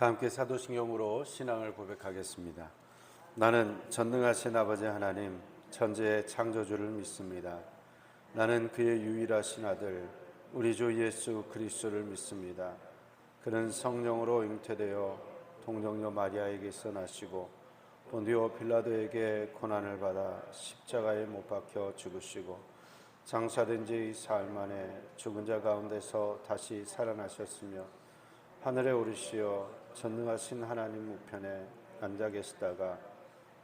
다 함께 사도신경으로 신앙을 고백하겠습니다. 나는 전능하신 아버지 하나님 천지의 창조주를 믿습니다. 나는 그의 유일하신 아들 우리 주 예수 그리스도를 믿습니다. 그는 성령으로 잉태되어 동정녀 마리아에게서 나시고 본디오 빌라도에게 고난을 받아 십자가에 못 박혀 죽으시고 장사된 지 사흘 만에 죽은 자 가운데서 다시 살아나셨으며 하늘에 오르시어 전능하신 하나님 우편에 앉아 계시다가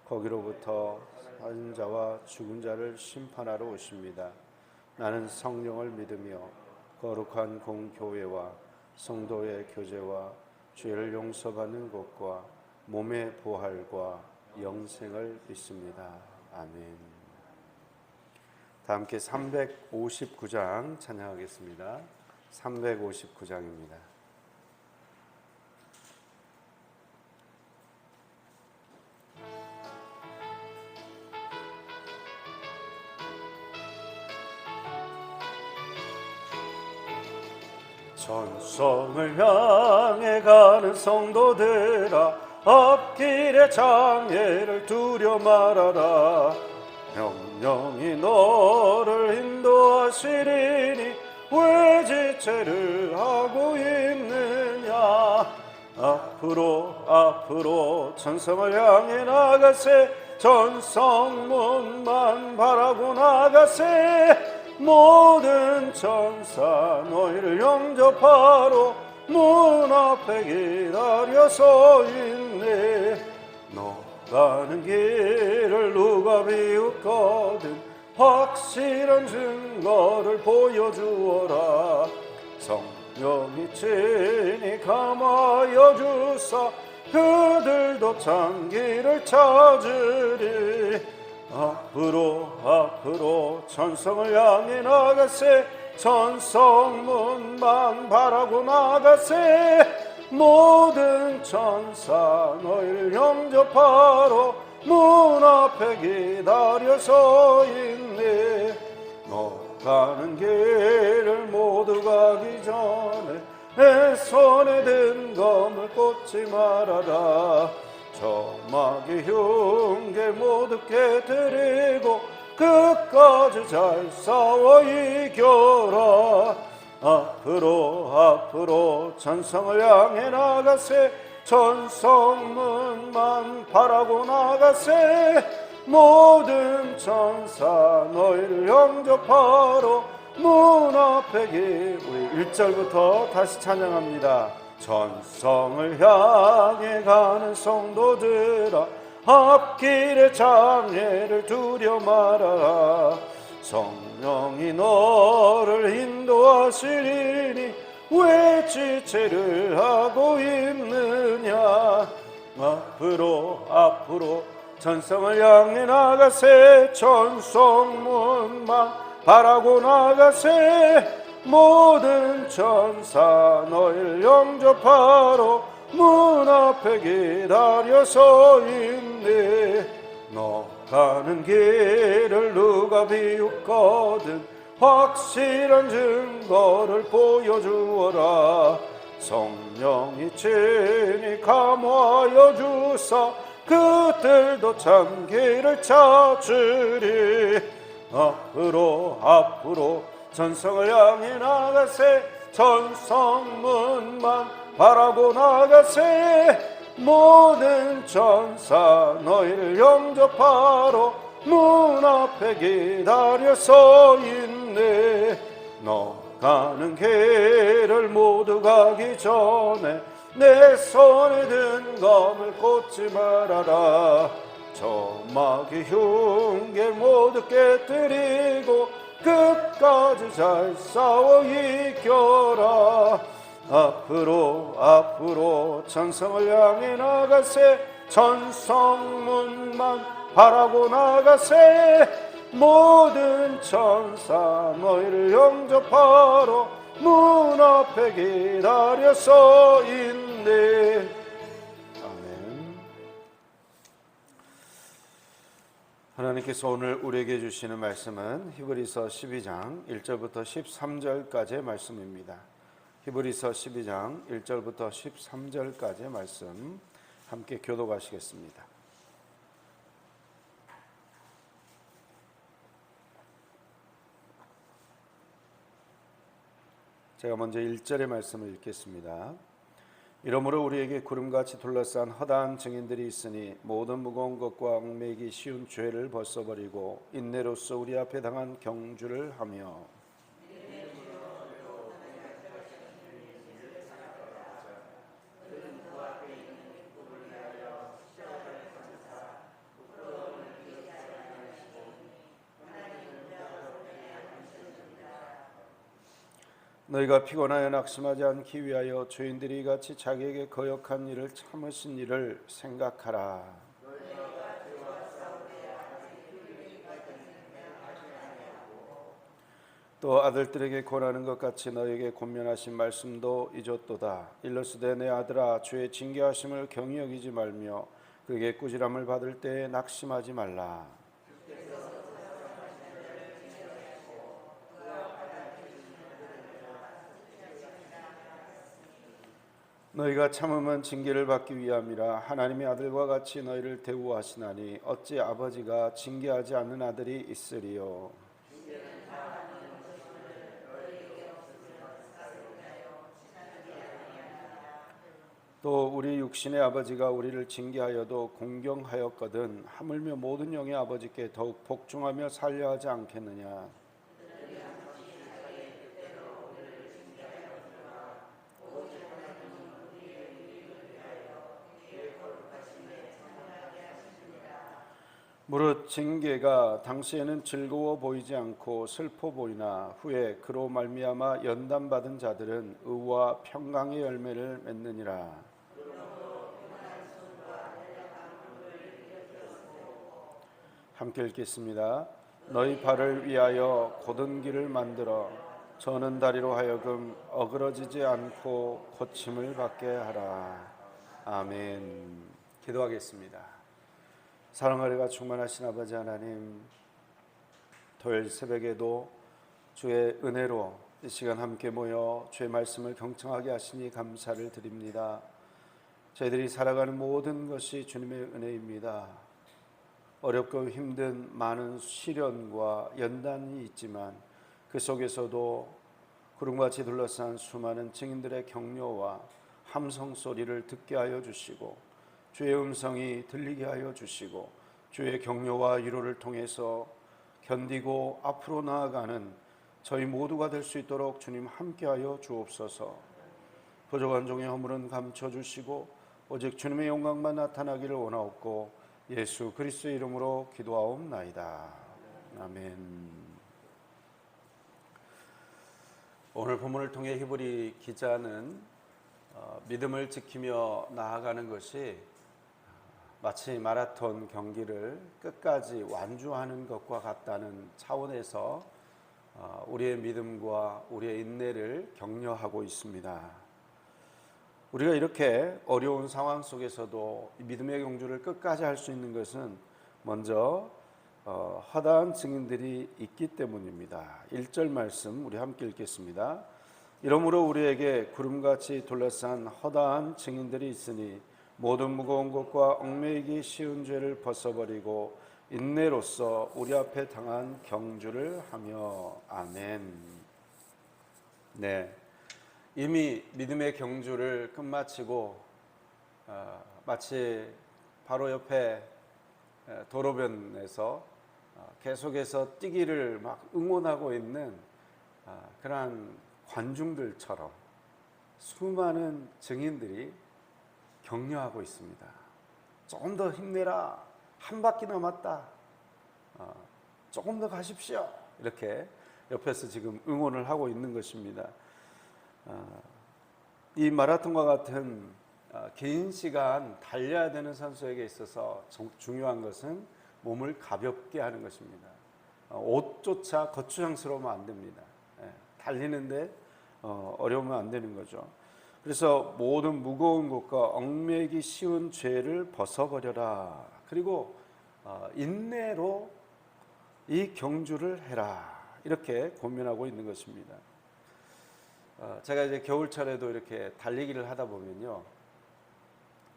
거기로부터 산 자와 죽은 자를 심판하러 오십니다. 나는 성령을 믿으며 거룩한 공교회와 성도의 교제와 죄를 용서받는 것과 몸의 부활과 영생을 믿습니다. 아멘. 다 함께 359장 찬양하겠습니다. 359장입니다. 전성을 향해 가는 성도들아, 앞길의 장애를 두려 말아라. 명령이 너를 인도하시리니 왜 지체를 하고 있느냐. 앞으로 전성을 향해 나가세. 전성문만 바라고 나가세. 모든 천사 너희를 영접하러 문 앞에 기다려 서 있네. 너 가는 길을 누가 비웃거든 확실한 증거를 보여주어라. 성령이 친히 감하여 주사 그들도 참 길을 찾으리. 앞으로 전성을 향해 나가세. 전성문만 바라고 나가세. 모든 천사 너희를 영접하러 문 앞에 기다려 서 있네. 너 가는 길을 모두 가기 전에 내 손에 든 검을 꽂지 말아라. 저마귀 흉계 모두 깨뜨리고 끝까지 잘 싸워 이겨라. 앞으로 전성을 향해 나가세. 전성문만 바라고 나가세. 모든 천사 너희를 영접하러 문 앞에 우리 1절부터 다시 찬양합니다. 전성을 향해 가는 성도들아, 앞길의 장애를 두려 말아라. 성령이 너를 인도하시리니 왜 지체를 하고 있느냐. 앞으로 전성을 향해 나가세. 전성문만 바라고 나가세. 모든 천사 너희를 영접하러 문 앞에 기다려 서 있네. 너 가는 길을 누가 비웃거든 확실한 증거를 보여주어라. 성령이 친히 감화하여 주사 그들도 참 길을 찾으리. 앞으로 전성을 향해 나가세. 전성문만 바라고 나가세. 모든 천사 너희를 영접하러 문 앞에 기다려 서 있네. 너 가는 길을 모두 가기 전에 내 손에 든 검을 꽂지 말아라. 저마귀 흉계 모두 깨뜨리고 끝까지 잘 싸워 이겨라. 앞으로 전성을 향해 나가세. 전성문만 바라고 나가세. 모든 천사 너희를 영접하러 문 앞에 기다려 서 있네. 아멘. 하나님께서 오늘 우리에게 주시는 말씀은 히브리서 12장 1절부터 13절까지의 말씀입니다. 히브리서 12장 1절부터 13절까지의 말씀 함께 교독하시겠습니다. 제가 먼저 1절의 말씀을 읽겠습니다. 이러므로 우리에게 구름같이 둘러싼 허다한 증인들이 있으니 모든 무거운 것과 얽매이기 쉬운 죄를 벗어버리고 인내로써 우리 앞에 당한 경주를 하며 너희가 피곤하여 낙심하지 않기 위하여 죄인들이 같이 자기에게 거역한 일을 참으신 일을 생각하라. 또 아들들에게 권하는 것 같이 너에게 권면하신 말씀도 잊었도다. 일러스되 내 아들아 주의 징계하심을 경히 여기지 말며 그에게 꾸지람을 받을 때에 낙심하지 말라. 너희가 참으면 징계를 받기 위함이라. 하나님의 아들과 같이 너희를 대우하시나니 어찌 아버지가 징계하지 않는 아들이 있으리요. 또 우리 육신의 아버지가 우리를 징계하여도 공경하였거든 하물며 모든 영의 아버지께 더욱 복종하며 살려 하지 않겠느냐. 무릇 징계가 당시에는 즐거워 보이지 않고 슬퍼 보이나 후에 그로 말미암아 연단받은 자들은 의와 평강의 열매를 맺느니라. 함께 읽겠습니다. 너희 발을 위하여 곧은 길을 만들어 저는 다리로 하여금 어그러지지 않고 고침을 받게 하라. 아멘. 기도하겠습니다. 사랑하리가 충만하신 아버지 하나님, 토요일 새벽에도 주의 은혜로 이 시간 함께 모여 주의 말씀을 경청하게 하시니 감사를 드립니다. 저희들이 살아가는 모든 것이 주님의 은혜입니다. 어렵고 힘든 많은 시련과 연단이 있지만 그 속에서도 구름같이 둘러싼 수많은 증인들의 격려와 함성 소리를 듣게 하여 주시고 주의 음성이 들리게 하여 주시고 주의 격려와 위로를 통해서 견디고 앞으로 나아가는 저희 모두가 될 수 있도록 주님 함께하여 주옵소서. 부족한 종의 허물은 감춰주시고 오직 주님의 영광만 나타나기를 원하옵고 예수 그리스도의 이름으로 기도하옵나이다. 아멘. 오늘 본문을 통해 히브리 기자는 믿음을 지키며 나아가는 것이 마치 마라톤 경기를 끝까지 완주하는 것과 같다는 차원에서 우리의 믿음과 우리의 인내를 격려하고 있습니다. 우리가 이렇게 어려운 상황 속에서도 믿음의 경주를 끝까지 할 수 있는 것은 먼저 허다한 증인들이 있기 때문입니다. 1절 말씀 우리 함께 읽겠습니다. 이러므로 우리에게 구름같이 둘러싼 허다한 증인들이 있으니 모든 무거운 것과 얽매이기 쉬운 죄를 벗어버리고 인내로써 우리 앞에 당한 경주를 하며. 아멘. 네, 이미 믿음의 경주를 끝마치고 마치 바로 옆에 도로변에서 계속해서 뛰기를 막 응원하고 있는 그러한 관중들처럼 수많은 증인들이 격려하고 있습니다. 조금 더 힘내라. 한 바퀴 남았다. 조금 더 가십시오. 이렇게 옆에서 지금 응원을 하고 있는 것입니다. 이 마라톤과 같은 긴 시간 달려야 되는 선수에게 있어서 중요한 것은 몸을 가볍게 하는 것입니다. 옷조차 거추장스러우면 안 됩니다. 달리는데 어려우면 안 되는 거죠. 그래서 모든 무거운 것과 얽매이기 쉬운 죄를 벗어버려라. 그리고 인내로 이 경주를 해라. 이렇게 권면하고 있는 것입니다. 제가 이제 겨울철에도 이렇게 달리기를 하다 보면요,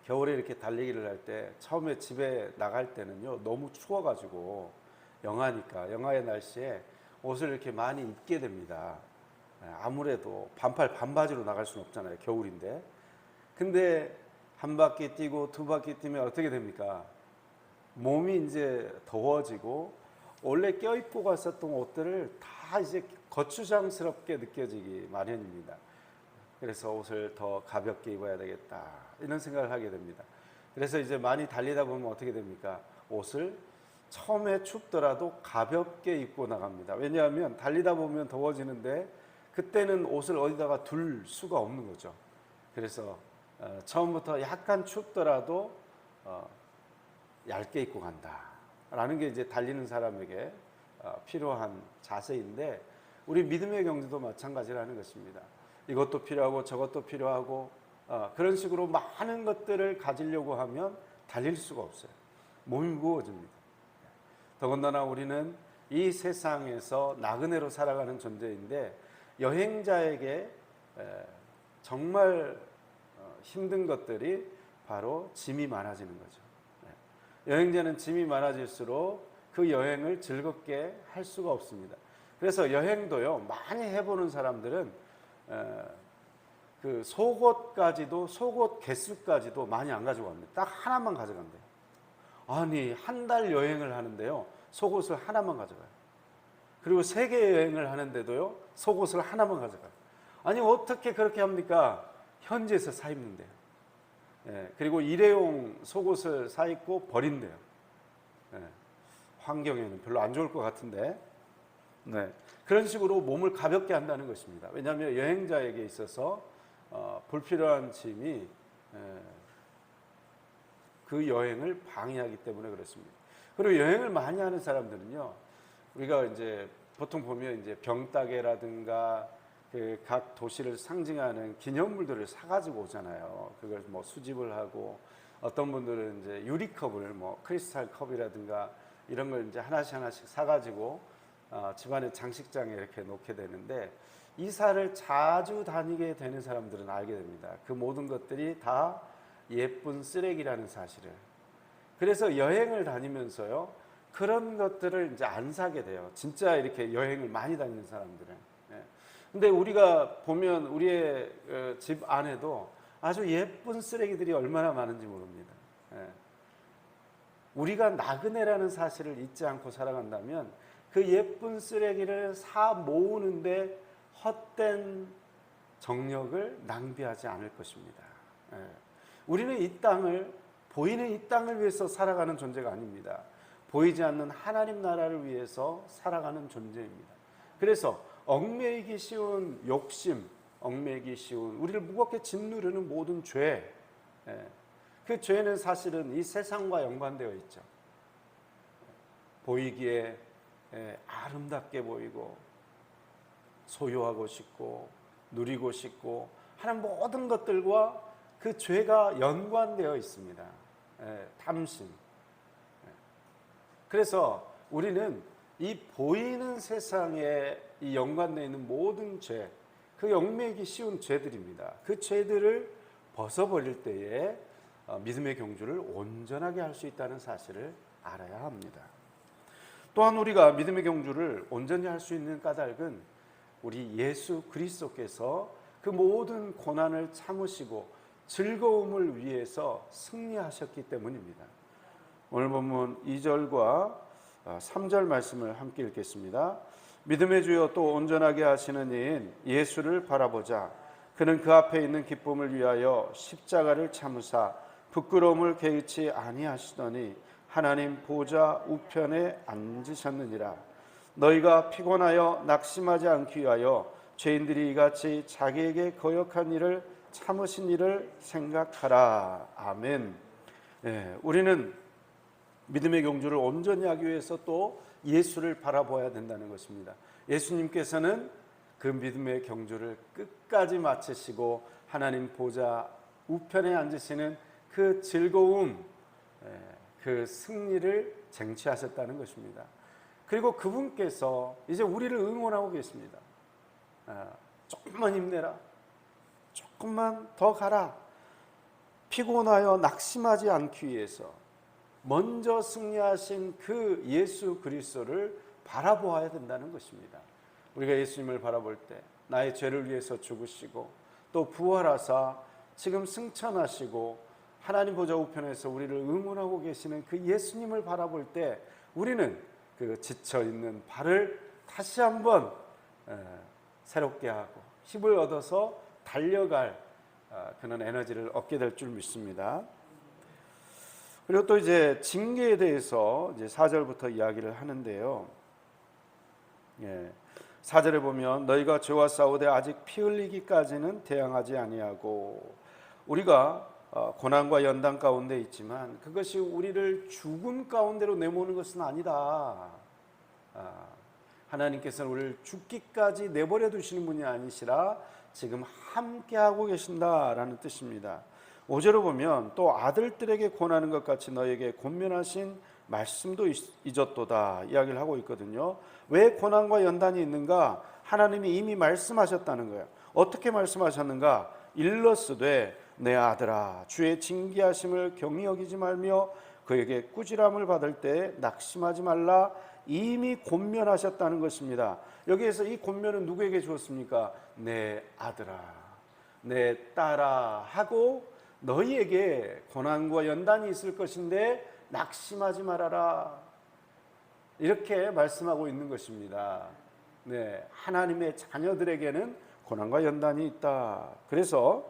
겨울에 이렇게 달리기를 할 때 처음에 집에 나갈 때는요 너무 추워가지고 영하니까 영하의 날씨에 옷을 이렇게 많이 입게 됩니다. 아무래도 반팔 반바지로 나갈 수는 없잖아요, 겨울인데. 근데 한 바퀴 뛰고 두 바퀴 뛰면 어떻게 됩니까? 몸이 이제 더워지고 원래 껴입고 갔었던 옷들을 다 이제 거추장스럽게 느껴지기 마련입니다. 그래서 옷을 더 가볍게 입어야 되겠다, 이런 생각을 하게 됩니다. 그래서 이제 많이 달리다 보면 어떻게 됩니까? 옷을 처음에 춥더라도 가볍게 입고 나갑니다. 왜냐하면 달리다 보면 더워지는데 그때는 옷을 어디다가 둘 수가 없는 거죠. 그래서 처음부터 약간 춥더라도 얇게 입고 간다라는 게 이제 달리는 사람에게 필요한 자세인데, 우리 믿음의 경주도 마찬가지라는 것입니다. 이것도 필요하고 저것도 필요하고 그런 식으로 많은 것들을 가지려고 하면 달릴 수가 없어요. 몸이 무거워집니다. 더군다나 우리는 이 세상에서 나그네로 살아가는 존재인데, 여행자에게 정말 힘든 것들이 바로 짐이 많아지는 거죠. 여행자는 짐이 많아질수록 그 여행을 즐겁게 할 수가 없습니다. 그래서 여행도요, 많이 해보는 사람들은 그 속옷까지도, 속옷 개수까지도 많이 안 가지고 갑니다. 딱 하나만 가져간대요. 아니, 한 달 여행을 하는데요, 속옷을 하나만 가져가요. 그리고 세계 여행을 하는데도요, 속옷을 하나만 가져가요. 아니, 어떻게 그렇게 합니까? 현지에서 사 입는데요. 그리고 일회용 속옷을 사 입고 버린대요. 환경에는 별로 안 좋을 것 같은데, 그런 식으로 몸을 가볍게 한다는 것입니다. 왜냐하면 여행자에게 있어서 불필요한 짐이 그 여행을 방해하기 때문에 그렇습니다. 그리고 여행을 많이 하는 사람들은요, 우리가 이제 보통 보면 이제 병따개라든가 그 각 도시를 상징하는 기념물들을 사가지고 오잖아요. 그걸 뭐 수집을 하고, 어떤 분들은 이제 유리컵을 뭐 크리스탈 컵이라든가 이런 걸 이제 하나씩 사가지고 집안의 장식장에 이렇게 놓게 되는데, 이사를 자주 다니게 되는 사람들은 알게 됩니다. 그 모든 것들이 다 예쁜 쓰레기라는 사실을. 그래서 여행을 다니면서요, 그런 것들을 이제 안 사게 돼요. 진짜 이렇게 여행을 많이 다니는 사람들은. 근데 우리가 보면 우리의 집 안에도 아주 예쁜 쓰레기들이 얼마나 많은지 모릅니다. 우리가 나그네라는 사실을 잊지 않고 살아간다면 그 예쁜 쓰레기를 사 모으는데 헛된 정력을 낭비하지 않을 것입니다. 우리는 이 땅을, 보이는 이 땅을 위해서 살아가는 존재가 아닙니다. 보이지 않는 하나님 나라를 위해서 살아가는 존재입니다. 그래서 얽매이기 쉬운 욕심, 얽매이기 쉬운, 우리를 무겁게 짓누르는 모든 죄, 그 죄는 사실은 이 세상과 연관되어 있죠. 보이기에 아름답게 보이고 소유하고 싶고 누리고 싶고 하는 모든 것들과 그 죄가 연관되어 있습니다. 탐심. 그래서 우리는 이 보이는 세상에 이 연관되어 있는 모든 죄, 그 얽매이기 쉬운 죄들입니다. 그 죄들을 벗어버릴 때에 믿음의 경주를 온전하게 할 수 있다는 사실을 알아야 합니다. 또한 우리가 믿음의 경주를 온전히 할 수 있는 까닭은 우리 예수 그리스도께서 그 모든 고난을 참으시고 즐거움을 위해서 승리하셨기 때문입니다. 오늘 본문 2절과 3절 말씀을 함께 읽겠습니다. 믿음의 주여 또 온전하게 하시는 이인 예수를 바라보자. 그는 그 앞에 있는 기쁨을 위하여 십자가를 참으사 부끄러움을 개의치 아니하시더니 하나님 보좌 우편에 앉으셨느니라. 너희가 피곤하여 낙심하지 않기 위하여 죄인들이 이같이 자기에게 거역한 일을 참으신 일을 생각하라. 아멘. 우리는 믿음의 경주를 온전히 하기 위해서 또 예수를 바라봐야 된다는 것입니다. 예수님께서는 그 믿음의 경주를 끝까지 마치시고 하나님 보좌 우편에 앉으시는 그 즐거움, 그 승리를 쟁취하셨다는 것입니다. 그리고 그분께서 이제 우리를 응원하고 계십니다. 조금만 힘내라. 조금만 더 가라. 피곤하여 낙심하지 않기 위해서 먼저 승리하신 그 예수 그리스도를 바라보아야 된다는 것입니다. 우리가 예수님을 바라볼 때 나의 죄를 위해서 죽으시고 또 부활하사 지금 승천하시고 하나님 보좌 우편에서 우리를 응원하고 계시는 그 예수님을 바라볼 때 우리는 그 지쳐있는 발을 다시 한번 새롭게 하고 힘을 얻어서 달려갈 그런 에너지를 얻게 될 줄 믿습니다. 그리고 또 이제 징계에 대해서 이제 4절부터 이야기를 하는데요. 4절에 보면 너희가 죄와 싸우되 아직 피 흘리기까지는 대항하지 아니하고, 우리가 고난과 연단 가운데 있지만 그것이 우리를 죽음 가운데로 내모는 것은 아니다. 하나님께서는 우리를 죽기까지 내버려 두시는 분이 아니시라 지금 함께하고 계신다라는 뜻입니다. 5절을 보면 또 아들들에게 권하는 것 같이 너에게 권면하신 말씀도 잊었도다 이야기를 하고 있거든요. 왜 고난과 연단이 있는가? 하나님이 이미 말씀하셨다는 거예요. 어떻게 말씀하셨는가? 일러스되 내 아들아 주의 징계하심을 경히 여기지 말며 그에게 꾸지람을 받을 때 낙심하지 말라 이미 권면하셨다는 것입니다. 여기에서 이 권면은 누구에게 주었습니까? 내 아들아, 내 딸아 하고 너희에게 고난과 연단이 있을 것인데 낙심하지 말아라, 이렇게 말씀하고 있는 것입니다. 하나님의 자녀들에게는 고난과 연단이 있다. 그래서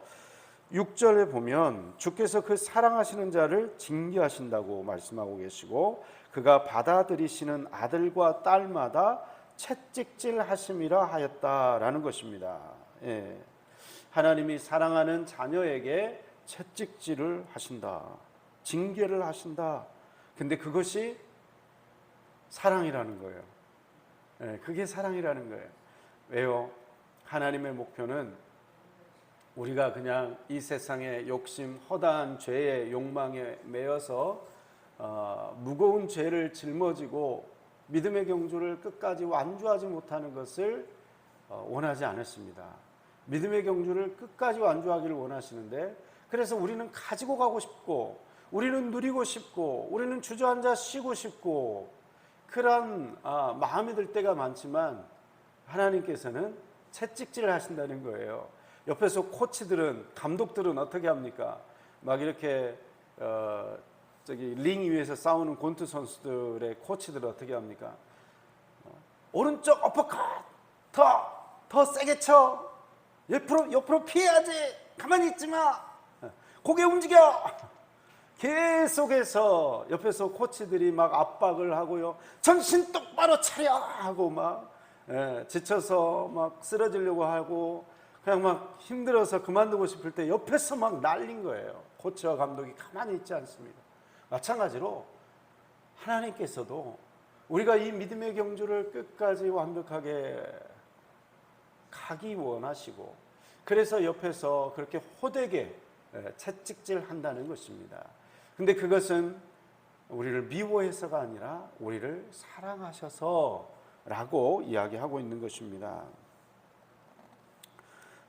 6절에 보면 주께서 그 사랑하시는 자를 징계하신다고 말씀하고 계시고 그가 받아들이시는 아들과 딸마다 채찍질 하심이라 하였다라는 것입니다. 하나님이 사랑하는 자녀에게 채찍질을 하신다, 징계를 하신다. 근데 그것이 사랑이라는 거예요. 그게 사랑이라는 거예요. 왜요? 하나님의 목표는 우리가 그냥 이 세상의 욕심, 허다한 죄의 욕망에 매여서 무거운 죄를 짊어지고 믿음의 경주를 끝까지 완주하지 못하는 것을 원하지 않으십니다. 믿음의 경주를 끝까지 완주하기를 원하시는데, 그래서 우리는 가지고 가고 싶고 우리는 누리고 싶고 우리는 주저앉아 쉬고 싶고 그런 마음이 들 때가 많지만 하나님께서는 채찍질을 하신다는 거예요. 옆에서 코치들은, 감독들은 어떻게 합니까? 막 이렇게 링 위에서 싸우는 권투 선수들의 코치들은 어떻게 합니까? 오른쪽 어퍼컷 더 세게 쳐, 옆으로 피해야지, 가만히 있지 마, 고개 움직여. 계속해서 옆에서 코치들이 막 압박을 하고요, 정신 똑바로 차려 하고 막 지쳐서 막 쓰러지려고 하고 그냥 막 힘들어서 그만두고 싶을 때 옆에서 막 날린 거예요. 코치와 감독이 가만히 있지 않습니다. 마찬가지로 하나님께서도 우리가 이 믿음의 경주를 끝까지 완벽하게 가기 원하시고, 그래서 옆에서 그렇게 호되게 채찍질 한다는 것입니다. 근데 그것은 우리를 미워해서가 아니라 우리를 사랑하셔서 라고 이야기하고 있는 것입니다.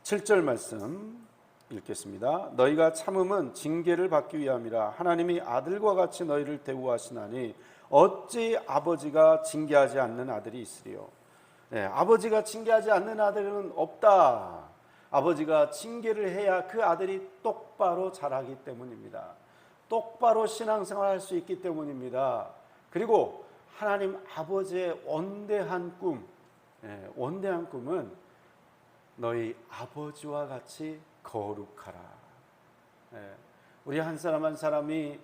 7절 말씀 읽겠습니다. 너희가 참음은 징계를 받기 위함이라 하나님이 아들과 같이 너희를 대우하시나니 어찌 아버지가 징계하지 않는 아들이 있으리요. 아버지가 징계하지 않는 아들은 없다. 아버지가 징계를 해야 그 아들이 똑바로 자라기 때문입니다. 똑바로 신앙생활할 수 있기 때문입니다. 그리고 하나님 아버지의 원대한 꿈은 너희 아버지와 같이 거룩하라. 우리 한 사람 한 사람이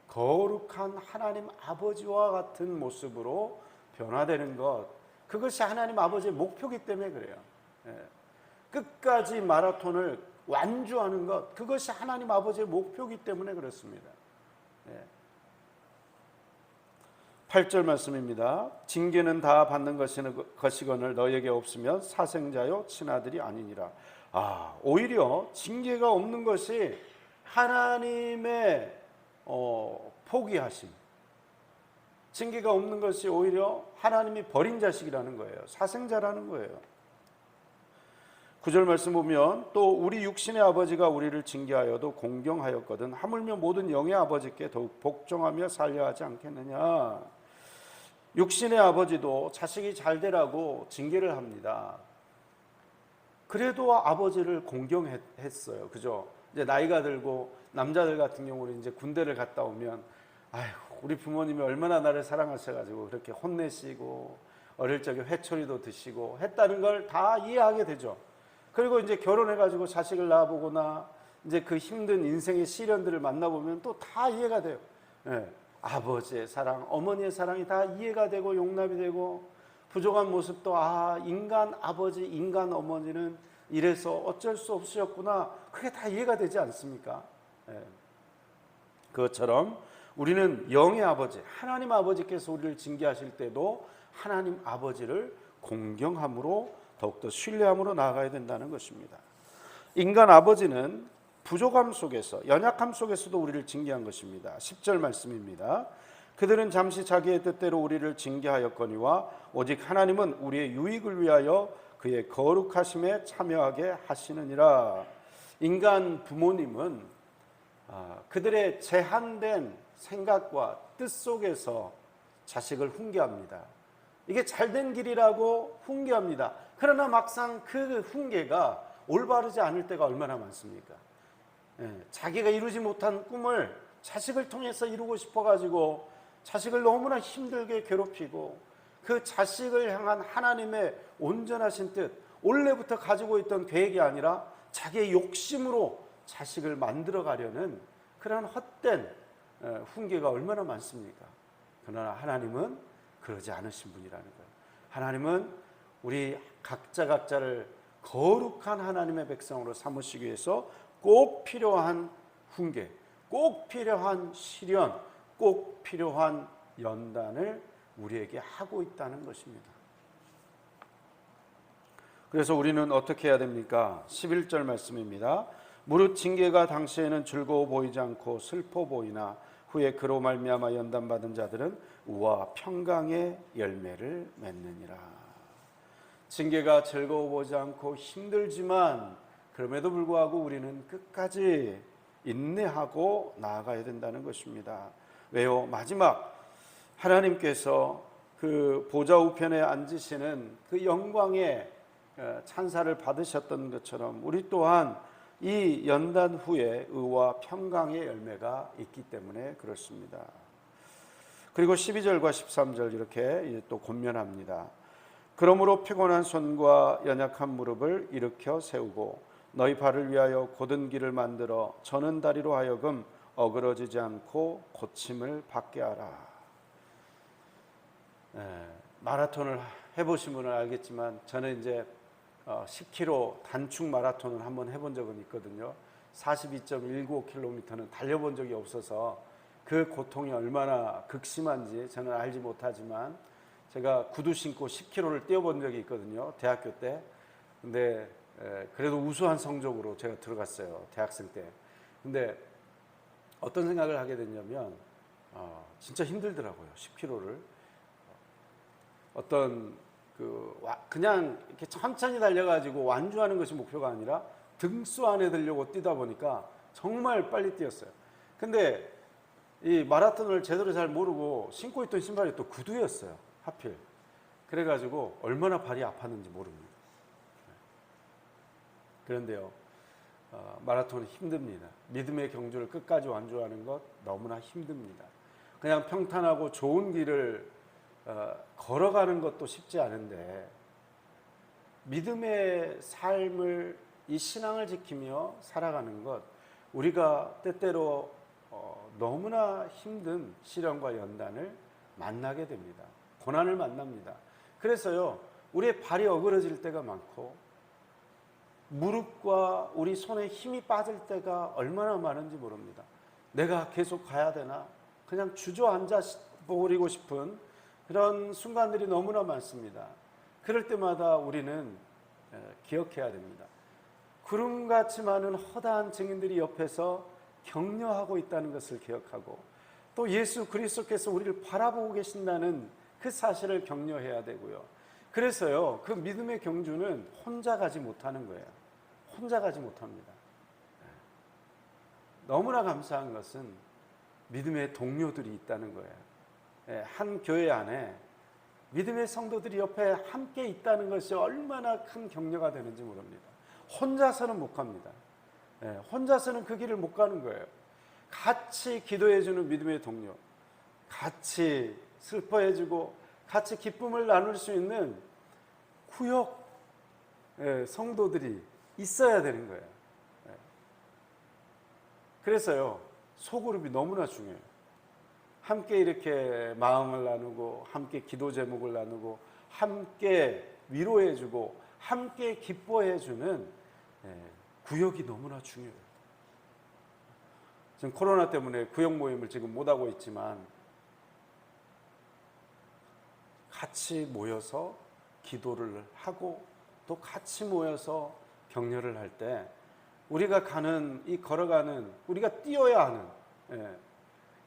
거룩한 하나님 아버지와 같은 모습으로 변화되는 것, 그것이 하나님 아버지의 목표이기 때문에 그래요. 끝까지 마라톤을 완주하는 것, 그것이 하나님 아버지의 목표이기 때문에 그렇습니다. 8절 말씀입니다. 징계는 다 받는 것이거늘 너에게 없으면 사생자요 친아들이 아니니라. 오히려 징계가 없는 것이 하나님의 포기하심, 징계가 없는 것이 오히려 하나님이 버린 자식이라는 거예요. 사생자라는 거예요. 9절 말씀 보면 또 우리 육신의 아버지가 우리를 징계하여도 공경하였거든 하물며 모든 영의 아버지께 더욱 복종하며 살려 하지 않겠느냐. 육신의 아버지도 자식이 잘 되라고 징계를 합니다. 그래도 아버지를 공경했어요. 그죠? 이제 나이가 들고 남자들 같은 경우는 이제 군대를 갔다 오면 아휴, 우리 부모님이 얼마나 나를 사랑하셔가지고 그렇게 혼내시고 어릴 적에 회초리도 드시고 했다는 걸 다 이해하게 되죠. 그리고 이제 결혼해가지고 자식을 낳아보거나 이제 그 힘든 인생의 시련들을 만나보면 또 다 이해가 돼요. 예, 아버지의 사랑, 어머니의 사랑이 다 이해가 되고 용납이 되고 부족한 모습도 인간 아버지, 인간 어머니는 이래서 어쩔 수 없으셨구나. 그게 다 이해가 되지 않습니까? 예. 그것처럼 우리는 영의 아버지, 하나님 아버지께서 우리를 징계하실 때도 하나님 아버지를 공경함으로 더욱더 신뢰함으로 나아가야 된다는 것입니다. 인간 아버지는 부족함 속에서, 연약함 속에서도 우리를 징계한 것입니다. 10절 말씀입니다. 그들은 잠시 자기의 뜻대로 우리를 징계하였거니와 오직 하나님은 우리의 유익을 위하여 그의 거룩하심에 참여하게 하시느니라. 인간 부모님은 그들의 제한된 생각과 뜻 속에서 자식을 훈계합니다. 이게 잘된 길이라고 훈계합니다. 그러나 막상 그 훈계가 올바르지 않을 때가 얼마나 많습니까? 자기가 이루지 못한 꿈을 자식을 통해서 이루고 싶어가지고 자식을 너무나 힘들게 괴롭히고 그 자식을 향한 하나님의 온전하신 뜻, 원래부터 가지고 있던 계획이 아니라 자기의 욕심으로 자식을 만들어 가려는 그런 헛된 훈계가 얼마나 많습니까? 그러나 하나님은 그러지 않으신 분이라는 거예요. 하나님은 우리 각자를 거룩한 하나님의 백성으로 삼으시기 위해서 꼭 필요한 훈계, 꼭 필요한 시련, 꼭 필요한 연단을 우리에게 하고 있다는 것입니다. 그래서 우리는 어떻게 해야 됩니까? 11절 말씀입니다. 무릇 징계가 당시에는 즐거워 보이지 않고 슬퍼 보이나 후에 그로 말미암아 연단받은 자들은 우와 평강의 열매를 맺느니라. 징계가 즐거워 보이지 않고 힘들지만 그럼에도 불구하고 우리는 끝까지 인내하고 나아가야 된다는 것입니다. 왜요? 마지막 하나님께서 그 보좌 우편에 앉으시는 그 영광의 찬사를 받으셨던 것처럼 우리 또한 이 연단 후에 의와 평강의 열매가 있기 때문에 그렇습니다. 그리고 12절과 13절 이렇게 또 권면합니다. 그러므로 피곤한 손과 연약한 무릎을 일으켜 세우고 너희 발을 위하여 곧은 길을 만들어 저는 다리로 하여금 어그러지지 않고 고침을 받게 하라. 마라톤을 해보신 분은 알겠지만 저는 이제 10km 단축 마라톤을 한번 해본 적은 있거든요. 42.19km는 달려본 적이 없어서 그 고통이 얼마나 극심한지 저는 알지 못하지만 제가 구두 신고 10km를 뛰어본 적이 있거든요. 대학교 때. 근데 그래도 우수한 성적으로 제가 들어갔어요. 대학생 때. 근데 어떤 생각을 하게 됐냐면 진짜 힘들더라고요. 10km를. 그냥 이렇게 천천히 달려가지고 완주하는 것이 목표가 아니라 등수 안에 들려고 뛰다 보니까 정말 빨리 뛰었어요. 근데 이 마라톤을 제대로 잘 모르고 신고 있던 신발이 또 구두였어요. 하필. 그래가지고 얼마나 발이 아팠는지 모릅니다. 그런데요, 마라톤은 힘듭니다. 믿음의 경주를 끝까지 완주하는 것 너무나 힘듭니다. 그냥 평탄하고 좋은 길을 걸어가는 것도 쉽지 않은데 믿음의 삶을, 이 신앙을 지키며 살아가는 것, 우리가 때때로 너무나 힘든 시련과 연단을 만나게 됩니다. 고난을 만납니다. 그래서요, 우리의 발이 어그러질 때가 많고 무릎과 우리 손에 힘이 빠질 때가 얼마나 많은지 모릅니다. 내가 계속 가야 되나? 그냥 주저앉아 버리고 싶은 그런 순간들이 너무나 많습니다. 그럴 때마다 우리는 기억해야 됩니다. 구름같이 많은 허다한 증인들이 옆에서 격려하고 있다는 것을 기억하고 또 예수 그리스도께서 우리를 바라보고 계신다는 그 사실을 격려해야 되고요. 그래서요, 그 믿음의 경주는 혼자 가지 못하는 거예요. 혼자 가지 못합니다. 너무나 감사한 것은 믿음의 동료들이 있다는 거예요. 한 교회 안에 믿음의 성도들이 옆에 함께 있다는 것이 얼마나 큰 격려가 되는지 모릅니다. 혼자서는 못 갑니다. 혼자서는 그 길을 못 가는 거예요. 같이 기도해주는 믿음의 동료, 같이 슬퍼해주고 같이 기쁨을 나눌 수 있는 구역 성도들이 있어야 되는 거예요. 그래서요, 소그룹이 너무나 중요해요. 함께 이렇게 마음을 나누고 함께 기도 제목을 나누고 함께 위로해주고 함께 기뻐해주는 구역이 너무나 중요해요. 지금 코로나 때문에 구역 모임을 지금 못하고 있지만 같이 모여서 기도를 하고 또 같이 모여서 격려를 할 때 우리가 가는 이 걸어가는 우리가 뛰어야 하는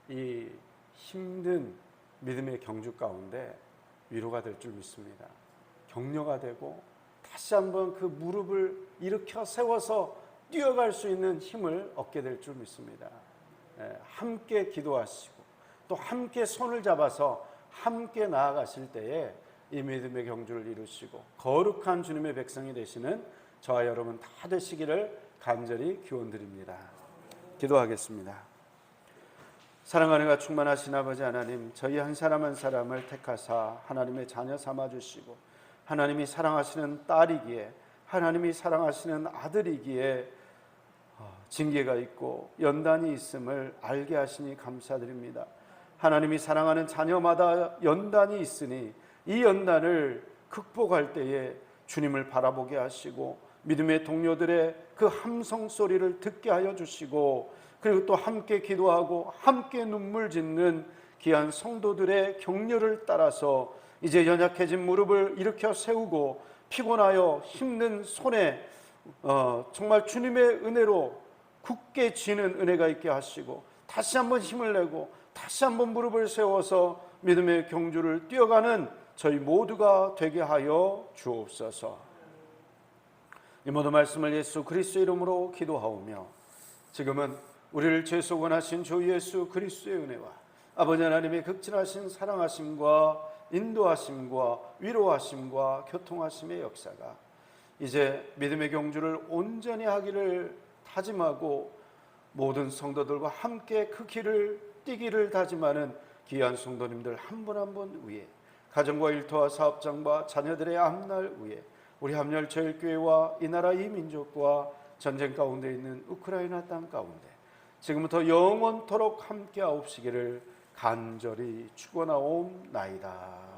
이 힘든 믿음의 경주 가운데 위로가 될 줄 믿습니다. 격려가 되고 다시 한번 그 무릎을 일으켜 세워서 뛰어갈 수 있는 힘을 얻게 될 줄 믿습니다. 함께 기도하시고 또 함께 손을 잡아서 함께 나아가실 때에 이 믿음의 경주를 이루시고 거룩한 주님의 백성이 되시는 저와 여러분 다 되시기를 간절히 기원드립니다. 기도하겠습니다. 사랑하는 충만하신 아버지 하나님, 저희 한 사람 한 사람을 택하사 하나님의 자녀 삼아주시고 하나님이 사랑하시는 딸이기에 하나님이 사랑하시는 아들이기에 징계가 있고 연단이 있음을 알게 하시니 감사드립니다. 하나님이 사랑하는 자녀마다 연단이 있으니 이 연단을 극복할 때에 주님을 바라보게 하시고 믿음의 동료들의 그 함성 소리를 듣게 하여 주시고 그리고 또 함께 기도하고 함께 눈물 짓는 귀한 성도들의 격려를 따라서 이제 연약해진 무릎을 일으켜 세우고 피곤하여 힘든 손에 정말 주님의 은혜로 굳게 쥐는 은혜가 있게 하시고 다시 한번 힘을 내고 다시 한번 무릎을 세워서 믿음의 경주를 뛰어가는 저희 모두가 되게 하여 주옵소서. 이 모든 말씀을 예수 그리스도의 이름으로 기도하오며 지금은 우리를 죄송원하신 주 예수 그리스도의 은혜와 아버지 하나님의 극진하신 사랑하심과 인도하심과 위로하심과 교통하심의 역사가 이제 믿음의 경주를 온전히 하기를 다짐하고 모든 성도들과 함께 그 길을 뛰기를 다짐하는 귀한 성도님들 한 분 한 분 위에 가정과 일터와 사업장과 자녀들의 앞날 위에 우리 함열제일교회와 이 나라 이 민족과 전쟁 가운데 있는 우크라이나 땅 가운데 지금부터 영원토록 함께 하옵시기를 간절히 축원하옵나이다.